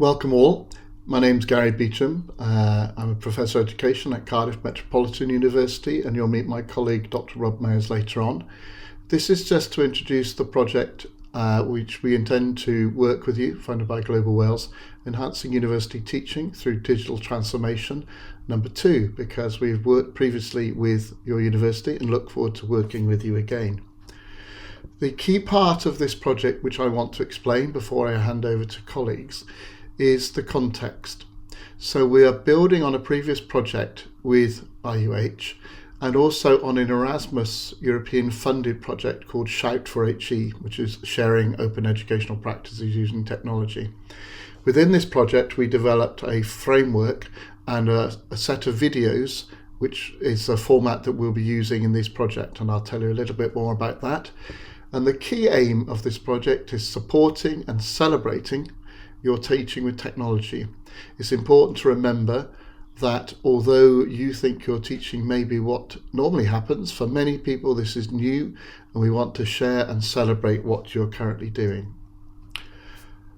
Welcome all. My name's Gary Beecham. I'm a Professor of Education at Cardiff Metropolitan University, and you'll meet my colleague Dr. Rob Mayers later on. This is just to introduce the project which we intend to work with you, funded by Global Wales, enhancing university teaching through digital transformation. Number 2, because we've worked previously with your university and look forward to working with you again. The key part of this project, which I want to explain before I hand over to colleagues, is the context. So we are building on a previous project with IUH and also on an Erasmus European funded project called Shout for HE, which is sharing open educational practices using technology. Within this project, we developed a framework and a set of videos, which is a format that we'll be using in this project, and I'll tell you a little bit more about that. And the key aim of this project is supporting and celebrating your teaching with technology. It's important to remember that although you think your teaching may be what normally happens, for many people this is new, and we want to share and celebrate what you're currently doing.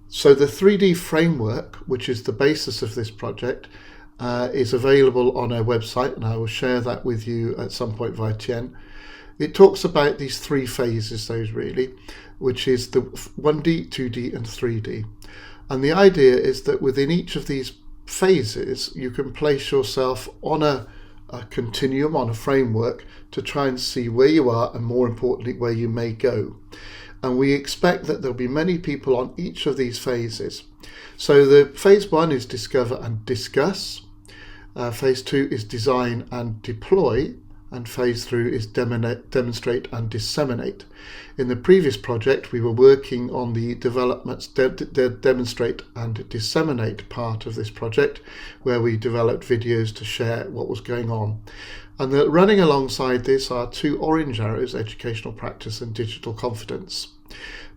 So the 3D framework, which is the basis of this project, is available on our website, and I will share that with you at some point via Tien. It talks about these 3 phases, which is the 1D, 2D and 3D. And the idea is that within each of these phases, you can place yourself on a continuum, on a framework, to try and see where you are and, more importantly, where you may go. And we expect that there'll be many people on each of these phases. So the phase 1 is discover and discuss. Phase 2 is design and deploy. And phase 3 is demonstrate and disseminate. In the previous project, we were working on the developments, demonstrate and disseminate part of this project, where we developed videos to share what was going on. And running alongside this are 2 orange arrows, educational practice and digital confidence.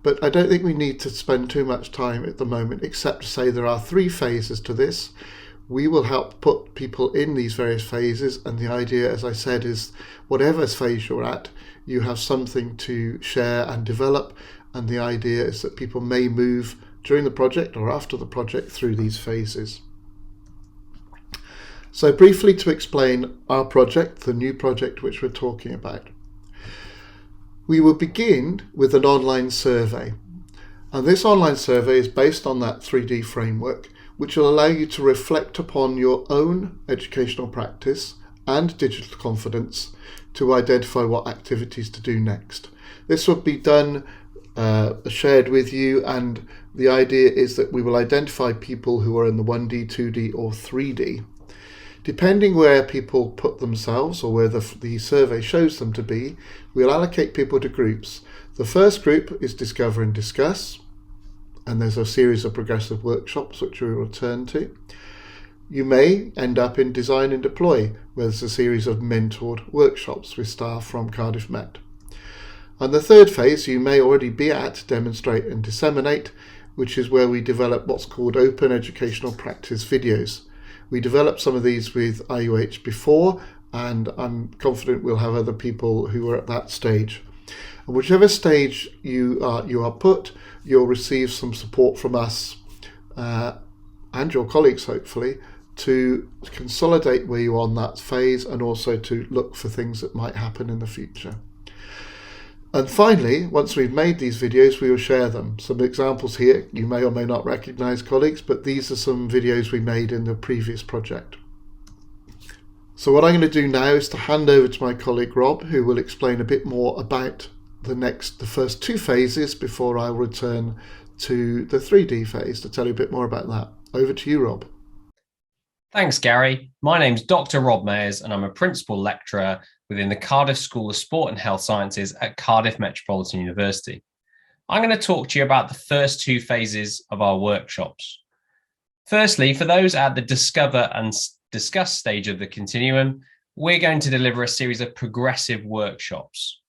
But I don't think we need to spend too much time at the moment, except to say there are 3 phases to this. We will help put people in these various phases, and the idea, as I said, is whatever phase you're at, you have something to share and develop, and the idea is that people may move during the project or after the project through these phases. So briefly to explain our project, the new project which we're talking about. We will begin with an online survey, and this online survey is based on that 3D framework, which will allow you to reflect upon your own educational practice and digital confidence to identify what activities to do next. This will be done, shared with you, and the idea is that we will identify people who are in the 1D, 2D or 3D. Depending where people put themselves or where the survey shows them to be, we'll allocate people to groups. The first group is discover and discuss, and there's a series of progressive workshops which we will turn to. You may end up in design and deploy, where there's a series of mentored workshops with staff from Cardiff Met. And the third phase you may already be at, demonstrate and disseminate, which is where we develop what's called open educational practice videos. We developed some of these with IUH before, and I'm confident we'll have other people who are at that stage. And whichever stage you are put, you'll receive some support from us and your colleagues, hopefully, to consolidate where you are on that phase and also to look for things that might happen in the future. And finally, once we've made these videos, we will share them. Some examples here, you may or may not recognize, colleagues, but these are some videos we made in the previous project. So what I'm going to do now is to hand over to my colleague Rob, who will explain a bit more about the first 2 phases before I'll return to the 3D phase to tell you a bit more about that. Over to you, Rob. Thanks, Gary. My name's Dr. Rob Mayers, and I'm a principal lecturer within the Cardiff School of Sport and Health Sciences at Cardiff Metropolitan University. I'm going to talk to you about the first 2 phases of our workshops. Firstly, for those at the discover and discuss stage of the continuum, we're going to deliver a series of progressive workshops.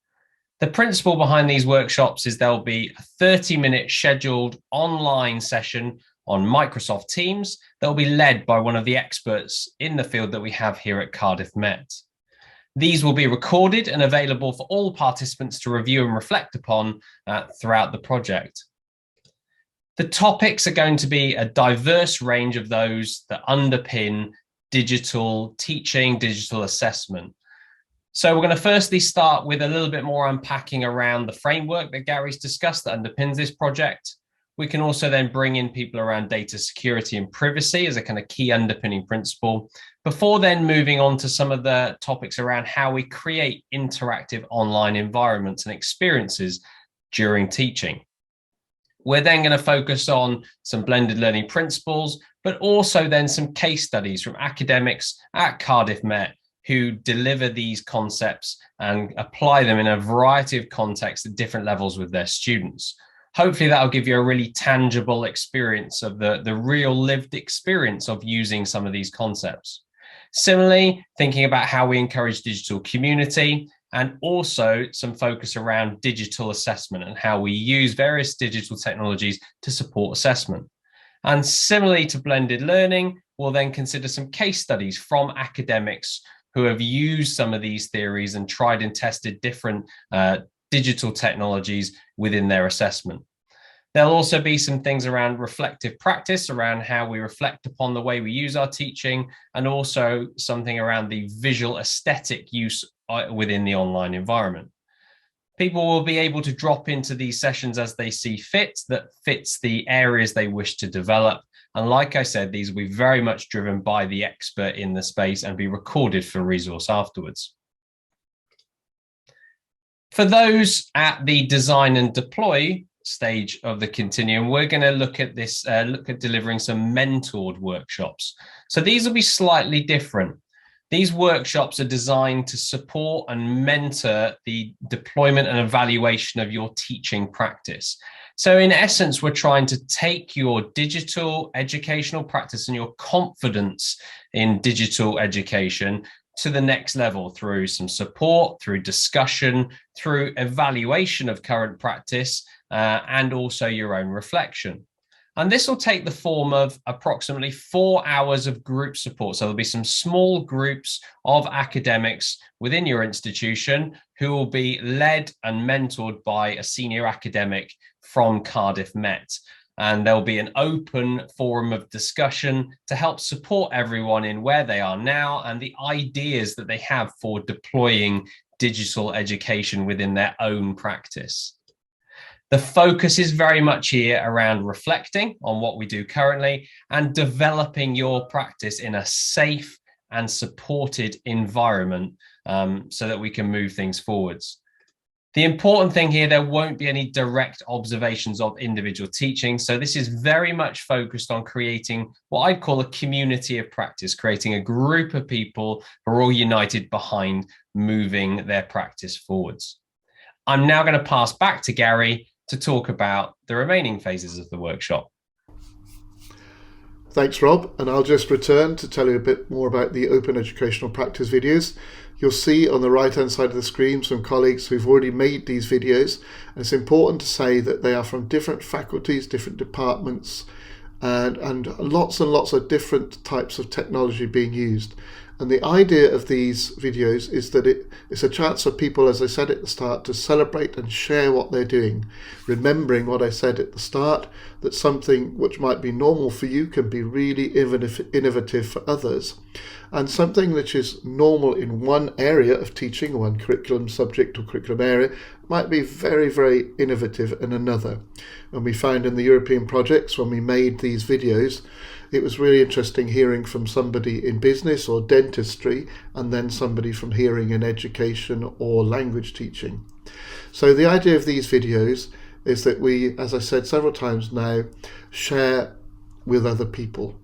The principle behind these workshops is there'll be a 30-minute scheduled online session on Microsoft Teams that will be led by one of the experts in the field that we have here at Cardiff Met. These will be recorded and available for all participants to review and reflect upon throughout the project. The topics are going to be a diverse range of those that underpin digital teaching, digital assessment. So we're going to firstly start with a little bit more unpacking around the framework that Gary's discussed that underpins this project. We can also then bring in people around data security and privacy as a kind of key underpinning principle, before then moving on to some of the topics around how we create interactive online environments and experiences during teaching. We're then going to focus on some blended learning principles, but also then some case studies from academics at Cardiff Met who deliver these concepts and apply them in a variety of contexts at different levels with their students. Hopefully that'll give you a really tangible experience of the real lived experience of using some of these concepts. Similarly, thinking about how we encourage digital community, and also some focus around digital assessment and how we use various digital technologies to support assessment. And similarly to blended learning, we'll then consider some case studies from academics who have used some of these theories and tried and tested different digital technologies within their assessment. There'll also be some things around reflective practice, around how we reflect upon the way we use our teaching, and also something around the visual aesthetic use within the online environment. People will be able to drop into these sessions as they see fit, that fits the areas they wish to develop. And like I said, these will be very much driven by the expert in the space and be recorded for resource afterwards. For those at the design and deploy stage of the continuum, we're going to look at this, look at delivering some mentored workshops. So these will be slightly different. These workshops are designed to support and mentor the deployment and evaluation of your teaching practice. So in essence, we're trying to take your digital educational practice and your confidence in digital education to the next level through some support, through discussion, through evaluation of current practice, and also your own reflection. And this will take the form of approximately 4 hours of group support. So there'll be some small groups of academics within your institution who will be led and mentored by a senior academic from Cardiff Met. And there'll be an open forum of discussion to help support everyone in where they are now and the ideas that they have for deploying digital education within their own practice. The focus is very much here around reflecting on what we do currently and developing your practice in a safe and supported environment so that we can move things forwards. The important thing here, there won't be any direct observations of individual teaching. So this is very much focused on creating what I'd call a community of practice, creating a group of people who are all united behind moving their practice forwards. I'm now going to pass back to Gary to talk about the remaining phases of the workshop. Thanks, Rob. And I'll just return to tell you a bit more about the open educational practice videos. You'll see on the right-hand side of the screen some colleagues who've already made these videos. And it's important to say that they are from different faculties, different departments, and lots of different types of technology being used. And the idea of these videos is that it's a chance for people, as I said at the start, to celebrate and share what they're doing, remembering what I said at the start, that something which might be normal for you can be really innovative for others. And something which is normal in one area of teaching, one curriculum subject or curriculum area, might be very, very innovative in another. And we found in the European projects, when we made these videos, it was really interesting hearing from somebody in business or dentistry and then somebody from hearing in education or language teaching. So the idea of these videos is that we, as I said several times now, share with other people.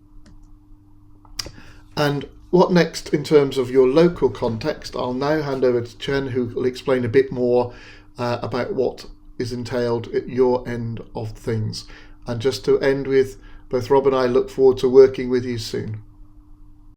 And what next in terms of your local context? I'll now hand over to Chen, who will explain a bit more about what is entailed at your end of things. And just to end with, both Rob and I look forward to working with you soon.